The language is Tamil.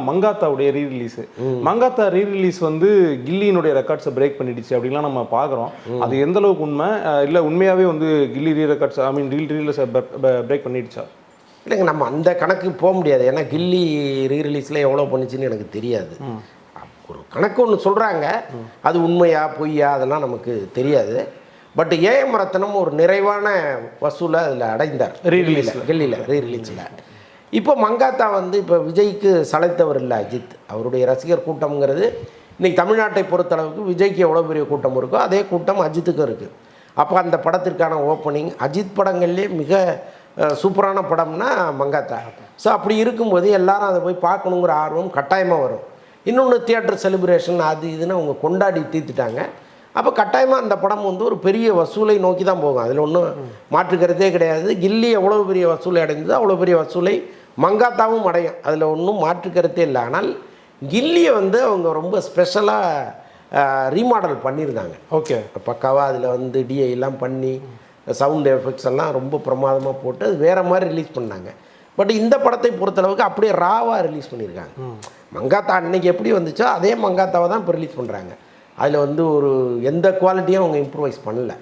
மங்காத்தாவுடைய ரீரிலீஸ். மங்காத்தா ரீரிலீஸ் வந்து கில்லியினுடைய ரெக்கார்ட்ஸை பிரேக் பண்ணிடுச்சு அப்படின்லாம் நம்ம பார்க்குறோம். அது எந்த அளவுக்கு உண்மை, இல்லை உண்மையாகவே வந்து கில்லி ரெக்கார்ட்ஸ் ரீரிலீஸை பிரேக் பண்ணிடுச்சா? இல்லைங்க, நம்ம அந்த கணக்கு போக முடியாது. ஏன்னா கில்லி ரீரிலீஸில் எவ்வளோ பண்ணிச்சுன்னு எனக்கு தெரியாது. ஒரு கணக்கு ஒன்று சொல்கிறாங்க, அது உண்மையா பொய்யா அதெல்லாம் நமக்கு தெரியாது. பட் ஏஎம் ரத்னம் ஒரு நிறைவான வசூலை அதில் அடைந்தார் கில்லியில் ரீரிலீஸில். இப்போ மங்காத்தா வந்து இப்போ விஜய்க்கு சளைத்தவர் இல்லை அஜித். அவருடைய ரசிகர் கூட்டம்ங்கிறது இன்றைக்கி தமிழ்நாட்டை பொறுத்தளவுக்கு விஜய்க்கு எவ்வளோ பெரிய கூட்டம் இருக்கோ அதே கூட்டம் அஜித்துக்கும் இருக்குது. அப்போ அந்த படத்திற்கான ஓப்பனிங் அஜித் படங்கள்லேயே மிக சூப்பரான படம்னா மங்காத்தா. ஸோ அப்படி இருக்கும்போது எல்லாரும் அதை போய் பார்க்கணுங்கிற ஆர்வம் கட்டாயமாக வரும். இன்னொன்று தியேட்டர் செலிப்ரேஷன் அது இதுன்னு அவங்க கொண்டாடி தீர்த்துட்டாங்க. அப்போ கட்டாயமாக அந்த படம் வந்து ஒரு பெரிய வசூலை நோக்கி தான் போகும். அதில் ஒன்றும் மாற்றுக்கிறதே கிடையாது. கில்லி எவ்வளோ பெரிய வசூலை அடைந்தது அவ்வளோ பெரிய வசூலை மங்காத்தாவும் அடையும், அதில் ஒன்றும் மாற்றுக்கிறதே இல்லை. ஆனால் கில்லியை வந்து அவங்க ரொம்ப ஸ்பெஷலாக ரீமாடல் பண்ணியிருந்தாங்க. ஓகே, பக்காவாக அதில் வந்து டிஐலாம் பண்ணி சவுண்ட் எஃபெக்ட்ஸ் எல்லாம் ரொம்ப பிரமாதமாக போட்டு அது வேறு மாதிரி ரிலீஸ் பண்ணாங்க. பட் இந்த படத்தை பொறுத்தளவுக்கு அப்படியே ராவாக ரிலீஸ் பண்ணியிருக்காங்க. மங்காத்தா அன்னைக்கு எப்படி வந்துச்சோ அதே மங்காத்தாவை தான் இப்போ ரிலீஸ் பண்ணுறாங்க. அதில் வந்து ஒரு எந்த குவாலிட்டியும் அவங்க இம்ப்ரூவைஸ் பண்ணல.